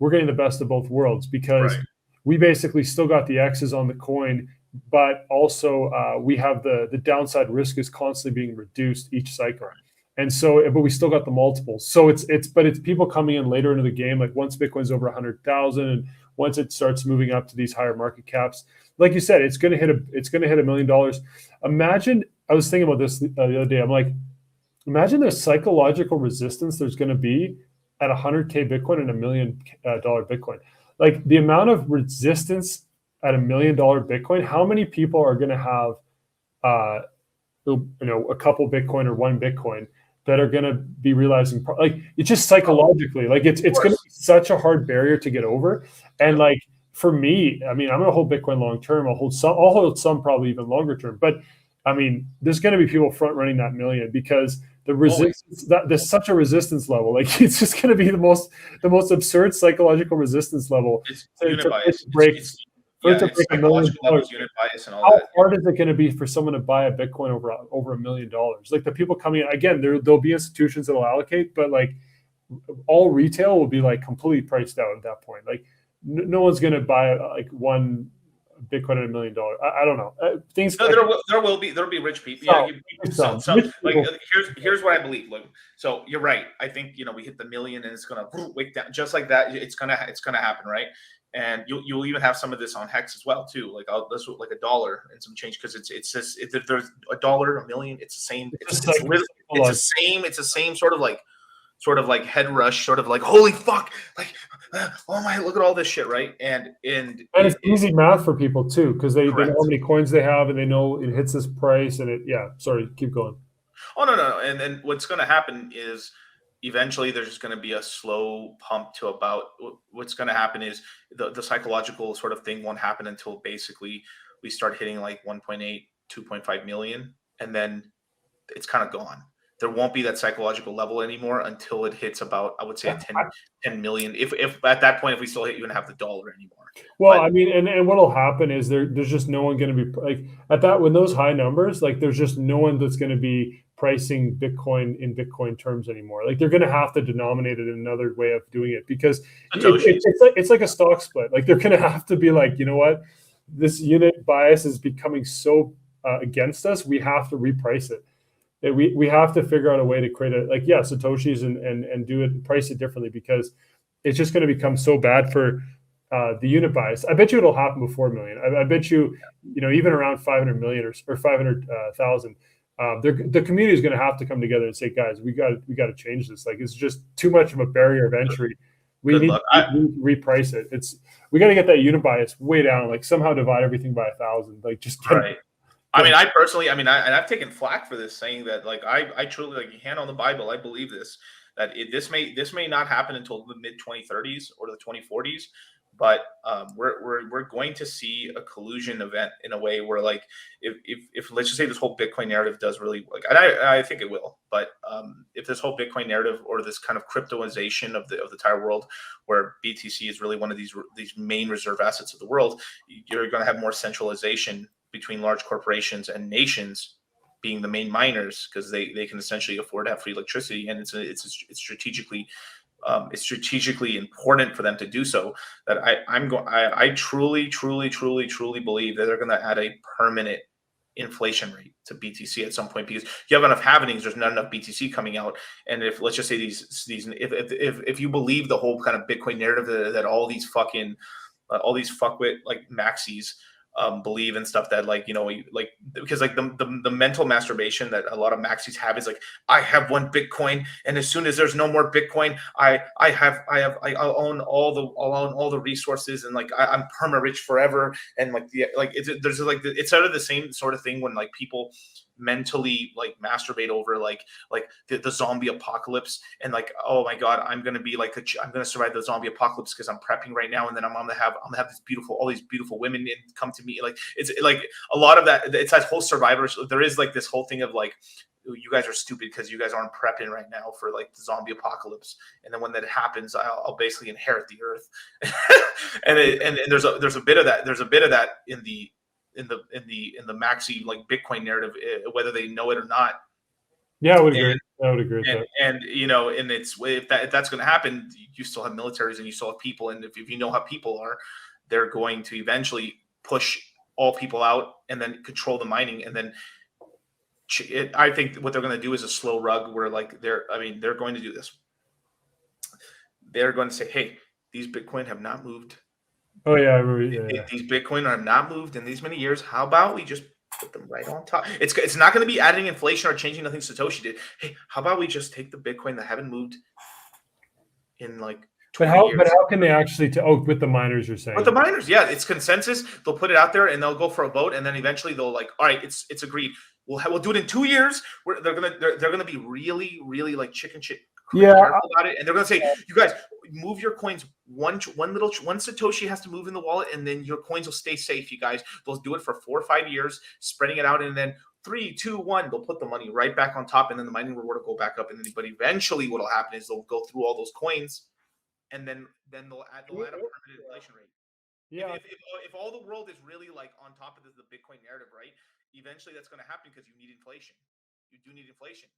we're getting the best of both worlds because Right. we basically still got the X's on the coin, but also we have the downside risk is constantly being reduced each cycle. Right. And so, but we still got the multiples. So it's people coming in later into the game, like once Bitcoin's over 100,000, and once it starts moving up to these higher market caps, like you said, it's going to hit $1 million. Imagine, I was thinking about this the other day. I'm like, imagine the psychological resistance there's going to be at 100K Bitcoin and $1 million Bitcoin. Like the amount of resistance at $1 million Bitcoin, how many people are going to have, a couple Bitcoin or one Bitcoin that are going to be realizing, like, it's just psychologically, like it's going to be such a hard barrier to get over. And like, for me, I mean, I'm going to hold Bitcoin long term. I'll hold some probably even longer term. But I mean, there's going to be people front running that million because the resistance, that there's such a resistance level. Like it's just going to be the most absurd psychological resistance level. It's unit bias. Break. It's $1 million. unit bias and all How that. hard is it going to be for someone to buy a Bitcoin over $1 million? Like the people coming in, again, there'll be institutions that will allocate, but like all retail will be like completely priced out at that point. Like no one's going to buy like one Bitcoin at $1 million. I don't know. Things. No, there'll be rich people. Some. Like here's what I believe. Like, so you're right. I think we hit the million and it's gonna wake down just like that. It's gonna happen, right? And you'll even have some of this on Hex as well too. Like this like $1 and some change because it's just if there's $1, $1 million, it's the same. It's the same sort of like head rush, sort of like holy fuck, like oh my, look at all this shit, right? And it's easy math for people too because they know how many coins they have and they know it hits this price and sorry, keep going. Oh no, and then what's going to happen is eventually there's just going to be a slow pump to about what's going to happen is the psychological sort of thing won't happen until basically we start hitting like 1.8, 2.5 million, and then it's kind of gone. There won't be that psychological level anymore until it hits about, I would say, 10 million. If at that point, if we still hit $1.50 anymore. Well, I mean, and what'll happen is there's just no one going to be like at that when those high numbers, like there's just no one that's going to be pricing Bitcoin in Bitcoin terms anymore. Like they're going to have to denominate it in another way of doing it because it's like a stock split. Like they're going to have to be like, you know what, this unit bias is becoming so against us. We have to reprice it. We have to figure out a way to create Satoshis and do it, price it differently because it's just going to become so bad for the unit bias. I bet you it'll happen before $1 million. I bet you, even around 500 million or 500,000, the community is going to have to come together and say, guys, we got to change this. Like it's just too much of a barrier of entry. We need to reprice it. We got to get that unit bias way down. Like somehow divide everything by 1,000. Like just get right. I mean, I personally, I've taken flack for this, saying that like I truly, like, hand on the Bible, I believe that this may not happen until the mid 2030s or the 2040s, but we're going to see a collusion event in a way where like if let's just say this whole Bitcoin narrative does really like, and I think it will, but if this whole Bitcoin narrative or this kind of cryptoization of the entire world, where BTC is really one of these main reserve assets of the world, you're going to have more centralization between large corporations and nations being the main miners because they can essentially afford to have free electricity, and it's strategically important for them to do so. That I truly believe that they're going to add a permanent inflation rate to BTC at some point because you have enough halvenings, there's not enough BTC coming out, and if let's just say if you believe the whole kind of Bitcoin narrative that all these fucking all these fuckwit like maxis believe and stuff, that like because like the mental masturbation that a lot of maxis have is like, I have one Bitcoin and as soon as there's no more Bitcoin, I'll own all the resources and like I'm perma rich forever, and like it's sort of the same sort of thing when like people mentally like masturbate over like the zombie apocalypse and like, oh my god, I'm gonna be like I'm gonna survive the zombie apocalypse because I'm prepping right now, and then I'm gonna have all these beautiful women come to me. Like it's like a lot of that, it's that whole survivor. There is like this whole thing of like, you guys are stupid because you guys aren't prepping right now for like the zombie apocalypse, and then when that happens, I'll basically inherit the earth. and there's a bit of that in the maxi like Bitcoin narrative, whether they know it or not. Yeah, I would agree. I would agree with that. And you know, and it's if that's going to happen, you still have militaries and you still have people, and if you know how people are, they're going to eventually push all people out and then control the mining, and then I think what they're going to do is a slow rug where like they're going to do this. They're going to say, hey, these Bitcoin have not moved. Oh yeah, I remember. Yeah. These Bitcoin have not moved in these many years. How about we just put them right on top? It's not going to be adding inflation or changing nothing Satoshi did. Hey, how about we just take the Bitcoin that haven't moved in like But 20 years? how can they actually? With the miners, you're saying? With the miners, yeah, it's consensus. They'll put it out there and they'll go for a vote, and then eventually they'll like, all right, it's agreed. We'll do it in 2 years. They're gonna be really like chicken shit Yeah. careful about it, and they're gonna say, you guys move your coins one Satoshi has to move in the wallet, and then your coins will stay safe. You guys, they'll do it for 4 or 5 years, spreading it out, and then 3, 2, 1, they'll put the money right back on top, and then the mining reward will go back up, and then but eventually what'll happen is they'll go through all those coins, and then they'll add a permanent inflation rate. Yeah. If all the world is really like on top of the Bitcoin narrative, right? Eventually, that's going to happen because you need inflation. You do need inflation.